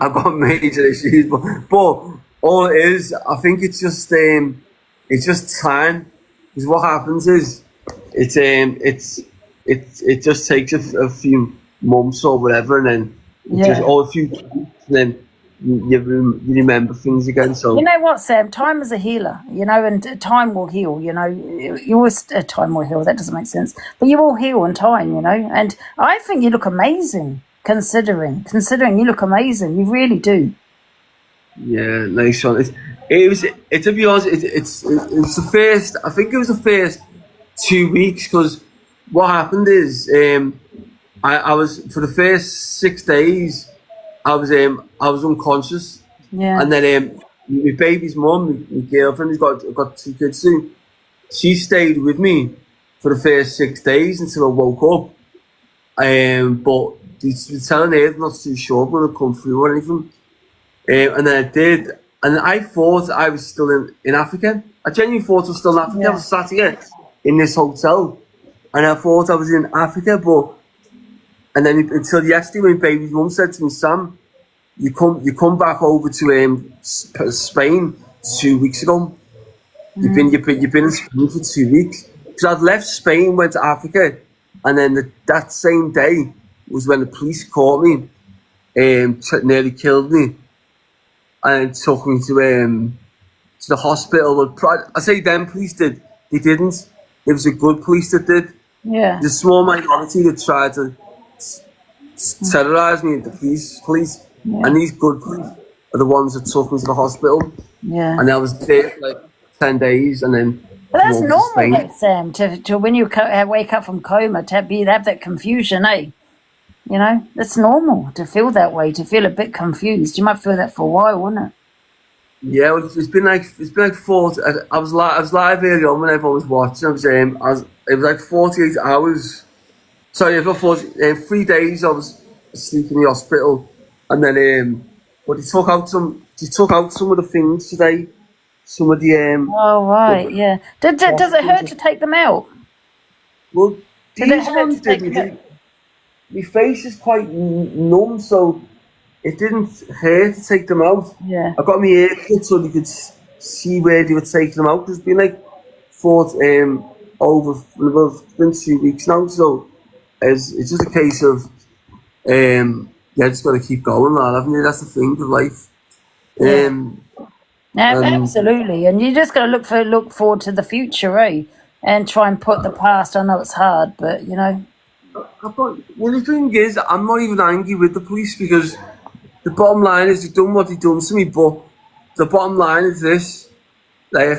I've got major issues, but all it is, I think it's just time. Because what happens is, it's it just takes a few months or whatever, and then it just Yeah. all a few weeks, and then you remember things again. You So know what, Sam? Time is a healer, and time will heal, You always, time will heal. That doesn't make sense. But you will heal in time, And I think you look amazing, considering you look amazing. You really do. yeah, nice one. To be honest, it's the first. I think it was the first 2 weeks because what happened is I was for the first 6 days I was unconscious, Yeah. and then my baby's mum, my girlfriend, who's got two kids soon. She stayed with me for the first 6 days until I woke up. But they were telling her not too sure when I come through or anything. And then I did, and I thought I was still in Africa. I genuinely thought I was still in Africa. I Yeah. was sat here in this hotel, and I thought I was in Africa. But and then until yesterday, when baby's mum said to me, "Sam, you come back over to Spain 2 weeks ago. You've been in Spain for 2 weeks." Because I'd left Spain, went to Africa, and then that same day was when the police caught me, nearly killed me, and took me to the hospital. But I say them police did. They didn't. It was a good police that did. Yeah. The small minority that tried to terrorise me, the police, Yeah. and these good police are the ones that took me to the hospital. Yeah. And I was there for like 10 days, and then But come that's over to normal, Spain. though, Sam, to when you wake up from coma, have that confusion, eh? It's normal to feel that way, to feel a bit confused. You might feel that for a while, wouldn't it? Yeah, well, it's been like 40. I was live early on when everyone was watching. It was like 48 hours. Sorry, it was not 3 days. I was asleep in the hospital, and then but they took out some of the things today. Some of Oh, right, yeah. Does it hurt to take them out? well, Did it these hurt ones to take them out? didn't. My face is quite numb, so it didn't hurt to take them out. Yeah. I got my ear cut so they could see where they were taking them out. It's been like over it's been 2 weeks now, so it's just a case of just got to keep going, lad, haven't you? That's the thing of life. Absolutely. And you just got to look forward to the future, eh? And try and put the past. I know it's hard, but Well, the thing is, I'm not even angry with the police because the bottom line is they've done what they've done to me. But the bottom line is this: like,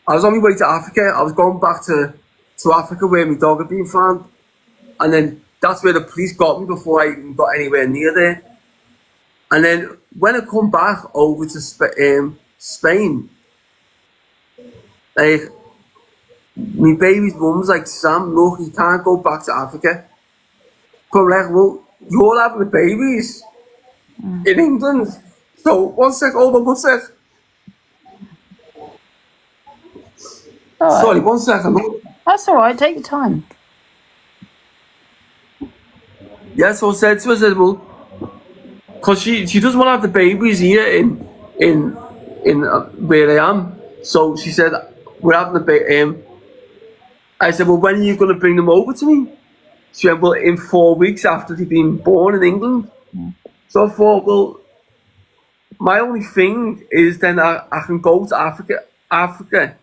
I was on my way to Africa. I was going back to Africa where my dog had been found, and then that's where the police got me before I even got anywhere near there. And then when I come back over to Spain, like, my baby's mum's like, "Sam, look, you can't go back to Africa." But I'm like, "Well, you're having the babies in England." So one sec, hold on, one sec. Sorry, 1 second. That's all right. Take your time. Yeah, so I said to her, I said, "Well, because she doesn't want to have the babies here in where I am." So she said, "We're having the baby." I said, "Well, when are you going to bring them over to me?" She went, "Well, in 4 weeks after they've been born in England." So I thought, well, my only thing is then I can go to Africa,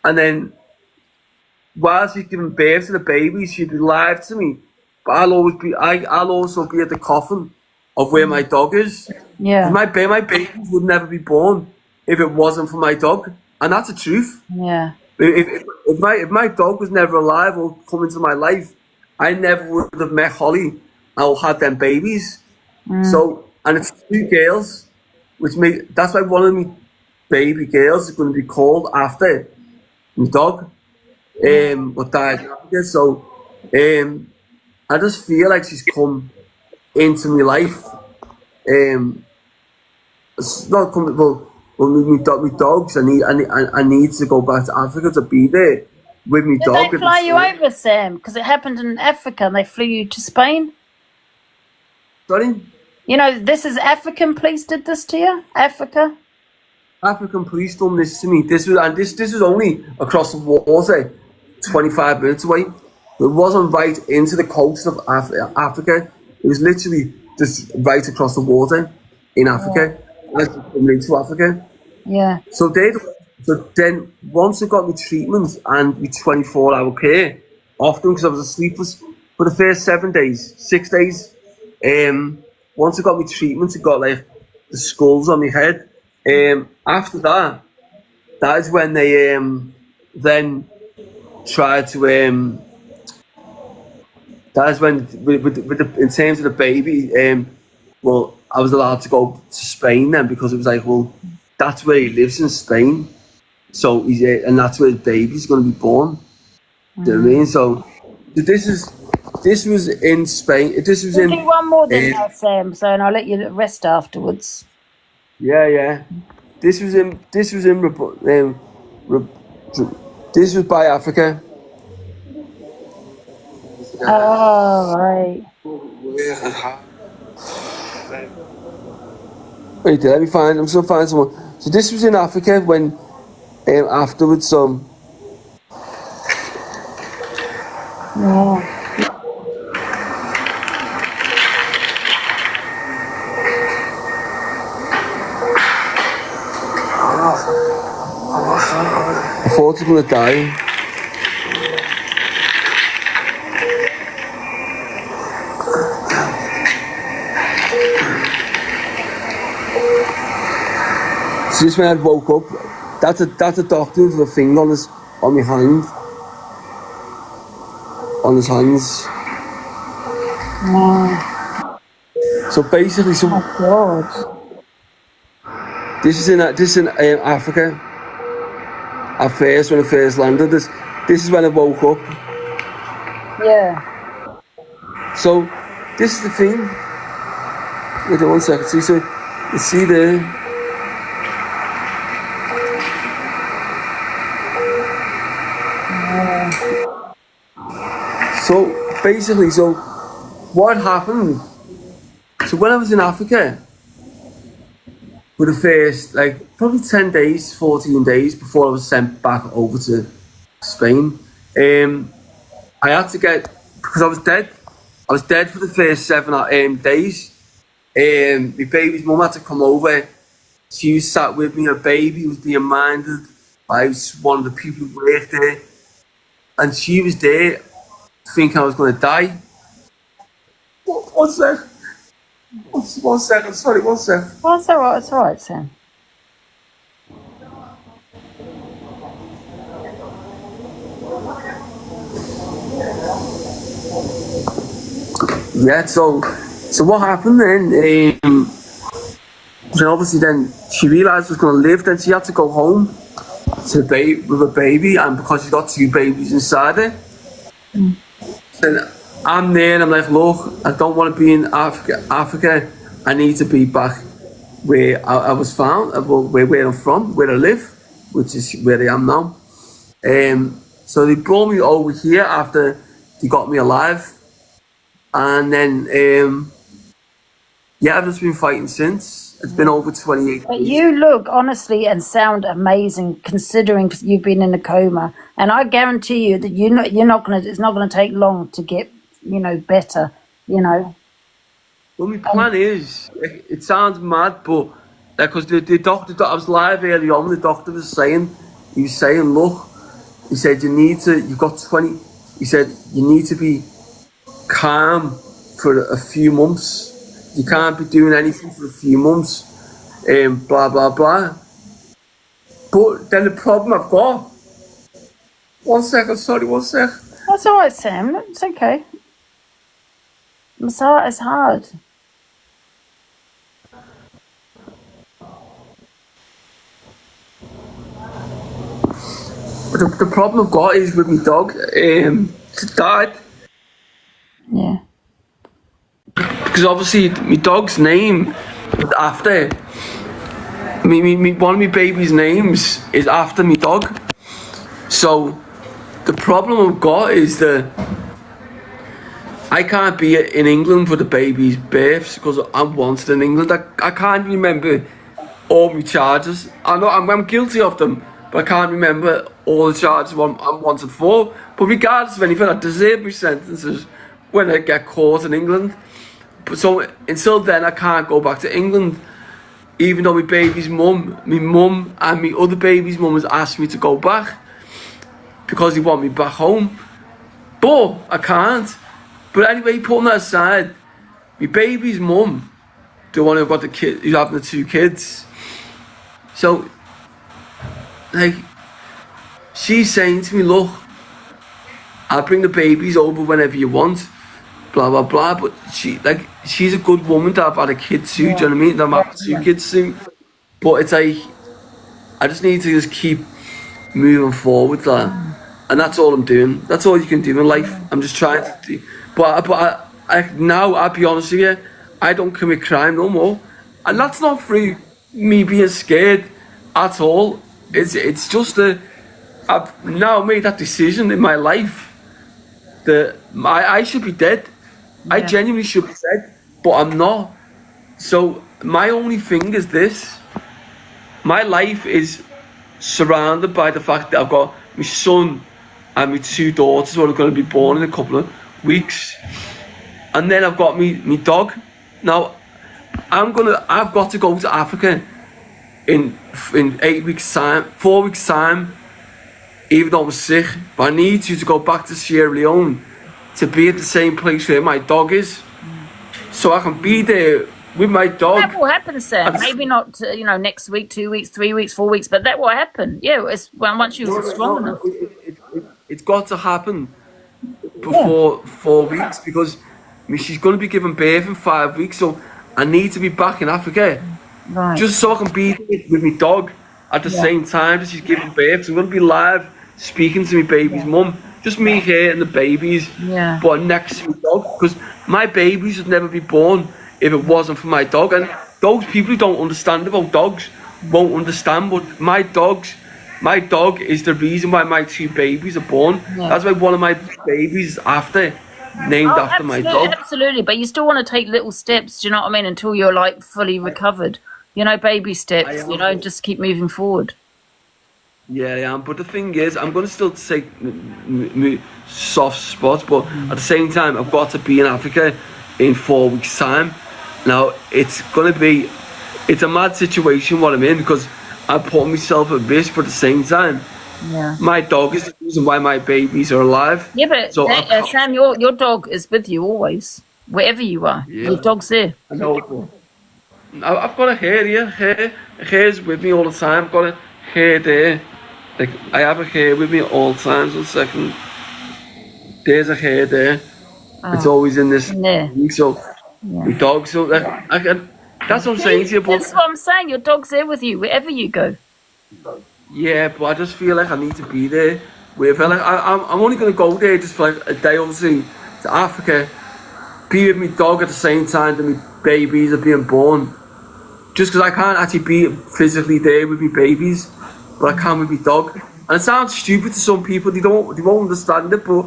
and then while she's giving birth to the baby, she'd be live to me. But I'll also be at the coffin of where my dog is. Yeah. My babies would never be born if it wasn't for my dog, and that's the truth. Yeah. If my dog was never alive or come into my life, I never would have met Holly or had them babies. So, and it's 2 girls, that's why one of my baby girls is going to be called after my dog, what died after. So, I just feel like she's come into my life. It's not coming. Well, my dogs. I need to go back to Africa to be there with my Did dog. they fly you over, Sam? Because it happened in Africa and they flew you to Spain? Sorry? You know, this is African police did this to you? Africa? African police done this to me. This was only across the water, 25 minutes away. It wasn't right into the coast of Africa. It was literally just right across the water in Africa, as coming into Africa. Yeah. So then once I got my treatment and my 24-hour care, often because I was asleep for the first 7 days, 6 days. Once I got my treatment, I got like the skulls on my head. After that is when they then tried to that is when in terms of the baby, well, I was allowed to go to Spain then, because it was like, well, that's where he lives, in Spain, so he's and that's where his baby's going to be born. Do you know what I mean? So this was in Spain. This was We'll in do one more then now, Sam, so and I'll let you rest afterwards. yeah. This was this was by Africa. Oh, right. Wait, let me find. I'm still finding someone. So this was in Africa when afterwards. Yeah. I thought he was gonna die. So just when I woke up, that's a doctor with a thing on my hand, on his hands. Oh, So basically, my God. this is in Africa. At first, when I first landed, this is when I woke up. Yeah. So this is the thing. Wait 1 second. See, so you see there. So basically, so what happened? So when I was in Africa, for the first probably 10 days, 14 days before I was sent back over to Spain, I had to get, because I was dead. I was dead for the first 7 days. My baby's mum had to come over. She was sat with me. Her baby was being minded by one of the people who worked there, and she was there, thinking I was going to die. One sec. 1 second. Sorry, 1 sec. Well, it's all right. It's all right, Sam. Yeah. So what happened then? So obviously then she realised I was going to live. Then she had to go home to with a baby, and because she's got 2 babies inside her. Then I'm there, and I'm like, look, I don't want to be in Africa. I need to be back where I was found, where I'm from, where I live, which is where I am now. So they brought me over here after they got me alive, and then I've just been fighting since. It's been over 28 But years. you look honestly and sound amazing, considering you've been in a coma. And I guarantee you that you're not gonna. It's not gonna take long to get better. Well, my plan is, it sounds mad, but because the doctor, I was live early on, the doctor was saying, look, he said, you've got 20, he said, you need to be calm for a few months. You can't be doing anything for a few months, blah, blah, blah. But then the problem I've got, 1 second, sorry, 1 sec. That's all right, Sam. It's okay. It's hard. But the problem I've got is with my dog, she died. Yeah. Because obviously my dog's name is after one of my baby's names is after my dog. So the problem I've got is I can't be in England for the baby's births because I'm wanted in England. I can't remember all my charges. I know I'm guilty of them, but I can't remember all the charges I'm wanted for. But regardless of anything, I deserve my sentences when I get caught in England. But so until then, I can't go back to England. Even though my baby's mum and my other baby's mum has asked me to go back because they want me back home. But I can't. But anyway, putting that aside, my baby's mum, the one who got the kid, who's having the 2 kids. So, like, she's saying to me, look, I'll bring the babies over whenever you want, blah, blah, blah. But she's a good woman to have had a kid too, do you know what I mean? I'm having 2 kids soon. But it's like, I just need to just keep moving forward there. And that's all I'm doing. That's all you can do in life. I'm just trying to do. But now, I'll be honest with you, I don't commit crime no more. And that's not through me being scared at all. It's just I've now made that decision in my life that I should be dead. I genuinely should be dead, but I'm not. So my only thing is this. My life is surrounded by the fact that I've got my son and my 2 daughters who are going to be born in a couple of weeks, and then I've got me dog. Now I've got to go to Africa in 8 weeks time, 4 weeks time, even though I'm sick, but I need to go back to Sierra Leone to be at the same place where my dog is, so I can be there with my dog. That will happen, Sam. Maybe not, next week, 2 weeks, 3 weeks, 4 weeks, but that will happen. Yeah, once you're strong enough. It's got to happen before 4 weeks because she's going to be giving birth in 5 weeks, so I need to be back in Africa, Right. just so I can be with my dog at the same time that she's giving birth. So I'm going to be live speaking to my baby's mum, just me here and the babies, but next to my dog, because my babies would never be born if it wasn't for my dog. And those people who don't understand about dogs won't understand, but my dog is the reason why my 2 babies are born. That's why one of my babies is named after my dog. Absolutely, but you still want to take little steps, do you know what I mean, until you're like fully recovered. Baby steps, just keep moving forward. Yeah, I am. But the thing is, I'm going to still take soft spots, but at the same time, I've got to be in Africa in 4 weeks' time. Now, it's a mad situation what I'm in because I'm putting myself at risk, but at the same time, my dog is the reason why my babies are alive. Yeah, but so Sam, your dog is with you always, wherever you are. Your dog's there. I know. I've got a hair here. Hair's with me all the time. I've got a hair there. Like, I have a hair with me all the time. So, second, there's a hair there. It's always in this thing. So, my dog. So, that's what I'm saying to you. But that's what I'm saying. Your dog's there with you wherever you go. Yeah, but I just feel like I need to be there. I'm only going to go there just for like a day or 2 to Africa, be with my dog at the same time that my babies are being born. Just because I can't actually be physically there with my babies, but I can with my dog. And it sounds stupid to some people, they won't understand it, but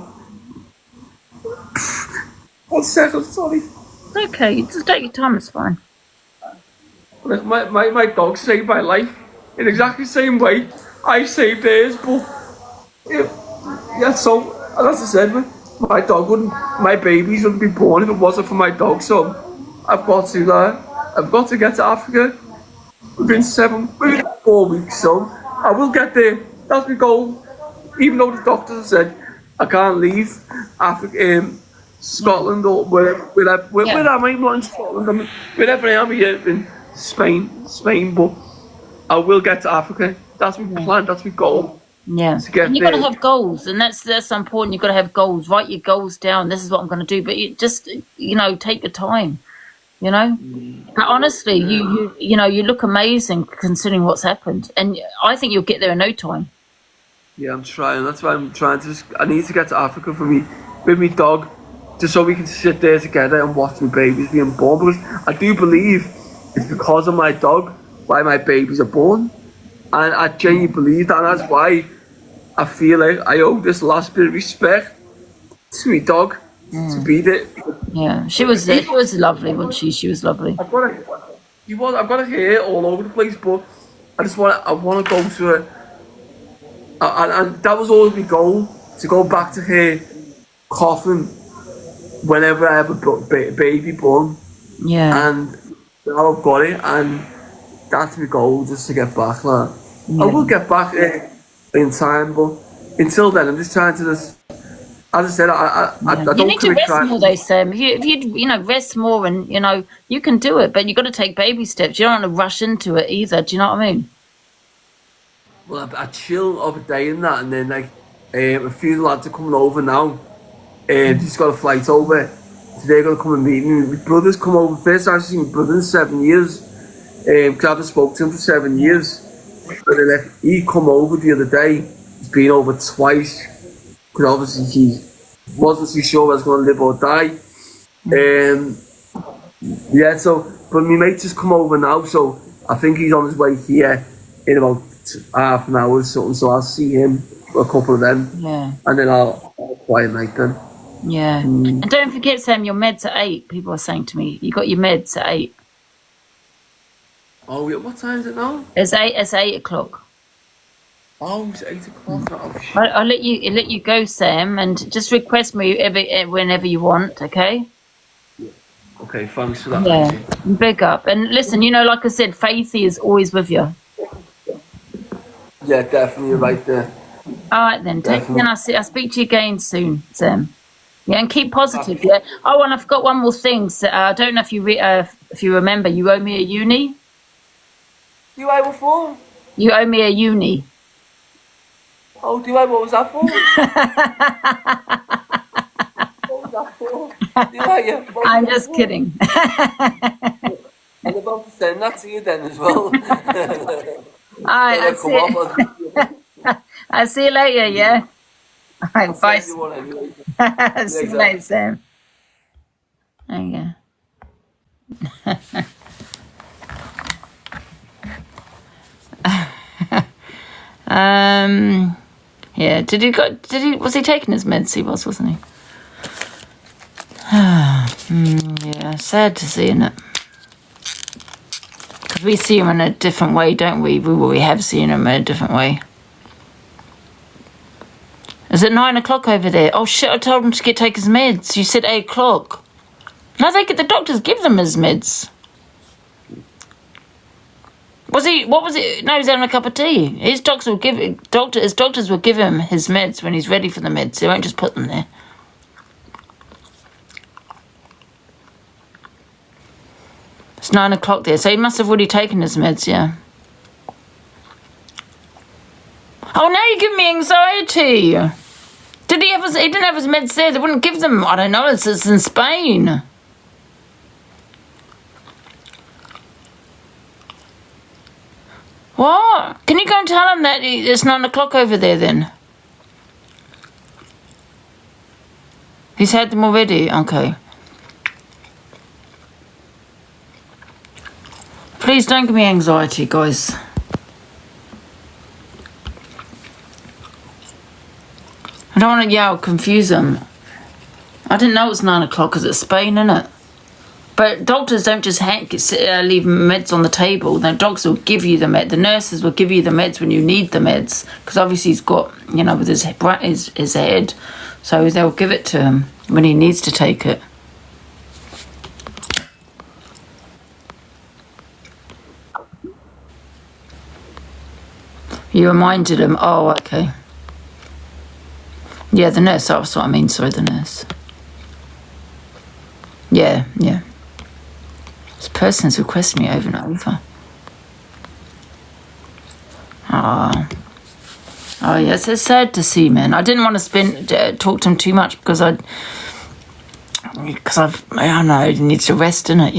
1 second, sorry. It's okay, you just take your time, it's fine. Like my dog saved my life in exactly the same way I saved theirs, but so as I said, my babies wouldn't be born if it wasn't for my dog. So I've got to get to Africa within 4 weeks. So I will get there. That's my goal. Even though the doctors have said I can't leave Africa, Scotland or wherever I'm not in Scotland. Wherever I am here in Spain, but I will get to Africa. That's my plan. That's my goal. Yeah, and you've got to have goals, and that's important. You've got to have goals. Write your goals down. This is what I'm going to do. But you just, take your time. But honestly, you look amazing considering what's happened, and I think you'll get there in no time. Yeah, I'm trying. That's why I'm trying to. I need to get to Africa with my dog, just so we can sit there together and watch my babies being born. Because I do believe it's because of my dog why my babies are born. And I genuinely believe that, and that's why I feel like I owe this last bit of respect to my dog. to be there. Yeah, she was lovely, wasn't she? She was lovely. I've got her hair all over the place, but I want to go to her, and that was always my goal, to go back to her coffin whenever I have a baby born, Yeah, and now I've got it, and that's my goal, just to get back. Like, I will get back in time, but until then, I'm just trying to just. As I said, I you don't need to commit rest crime. more, though, Sam. If you rest more, and you can do it, but you got to take baby steps. You don't want to rush into it either. Do you know what I mean? Well, I chill of a day in that, and then like a few lads are coming over now. He's got a flight over. So they're gonna come and meet me. My brother's come over first. I've seen my brother in 7 years. Cause I haven't spoken to him for 7 years. And then he come over the other day. He's been over twice. Because obviously he wasn't too sure I was going to live or die. Yeah, so, but my mate just come over now, so I think he's on his way here in about half an hour or something, so I'll see him for a couple of them. Yeah. And then I'll have a quiet night then. Yeah. And don't forget, Sam, your meds at 8. People are saying to me, you got your meds at 8. Oh, yeah, what time is it now? It's 8 o'clock. Oh, it's 8 o'clock. Oh, shit. I'll let you go, Sam, and just request me whenever you want, okay? Okay, thanks for that. Yeah, Angie. big up. And listen, like I said, Faithy is always with you. Yeah, definitely right there. All right, then. Take care, and I'll speak to you again soon, Sam. Yeah, and keep positive, yeah? Oh, and I forgot one more thing. So, I don't know if you remember, you owe me a uni. Do I what for? You owe me a uni. Oh, do I? What was that for? What was that for? Do I? Yeah. I'm just kidding. I'm about to send that to you then as well. All right, I'll see you later, yeah? All right, bye. See you later, Sam. There you go. Yeah, was he taking his meds? He wasn't he? Yeah, sad to see, isn't it? Because we see him in a different way, don't we? We have seen him in a different way. Is it 9 o'clock over there? Oh shit, I told him to take his meds. You said 8 o'clock. No, the doctors give them his meds. What was it? No, he's having a cup of tea. His doctors will give him his meds when he's ready for the meds. They won't just put them there. It's 9 o'clock there, so he must have already taken his meds, yeah. Oh, now you're giving me anxiety. He didn't have his meds there. They wouldn't give them. I don't know. It's in Spain. What? Can you go and tell him that it's 9 o'clock over there then? He's had them already? Okay. Please don't give me anxiety, guys. I don't want to confuse them. I didn't know it was 9 o'clock because it's Spain, innit? But doctors don't just leave meds on the table. The doctors will give you the meds. The nurses will give you the meds when you need the meds. Because obviously he's got, with his head. So they'll give it to him when he needs to take it. You reminded him. Oh, okay. Yeah, the nurse. That's what I mean. Sorry, the nurse. Yeah. This person's requesting me over and over. Oh, yes, it's sad to see, man. I didn't want to talk to him too much because I don't know, he needs to rest in it,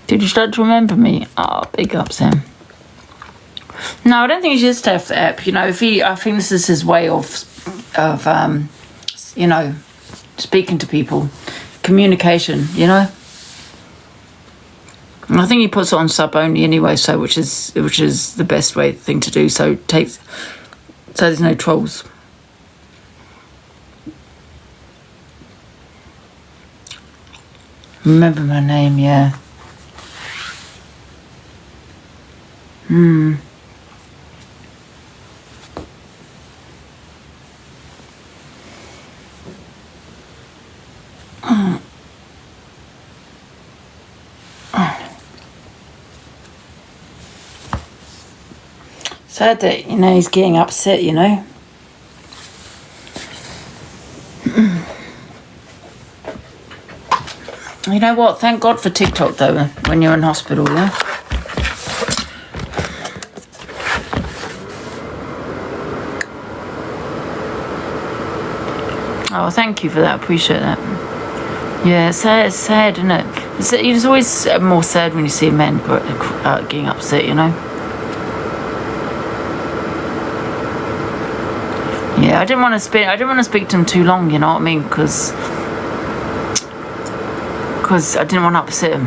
Did you start to remember me? Oh, big up, Sam. No, I don't think he should stay off the app. I think this is his way of speaking to people, communication. I think he puts it on sub only anyway, so which is the best thing to do. So there's no trolls. Remember my name, yeah. Sad that, he's getting upset, You know what? Thank God for TikTok, though, when you're in hospital, yeah? Oh, thank you for that. Appreciate that. Yeah, it's sad, isn't it? It's always more sad when you see men getting upset, Yeah, I didn't want to speak to him too long, you know what I mean? Because I didn't want to upset him.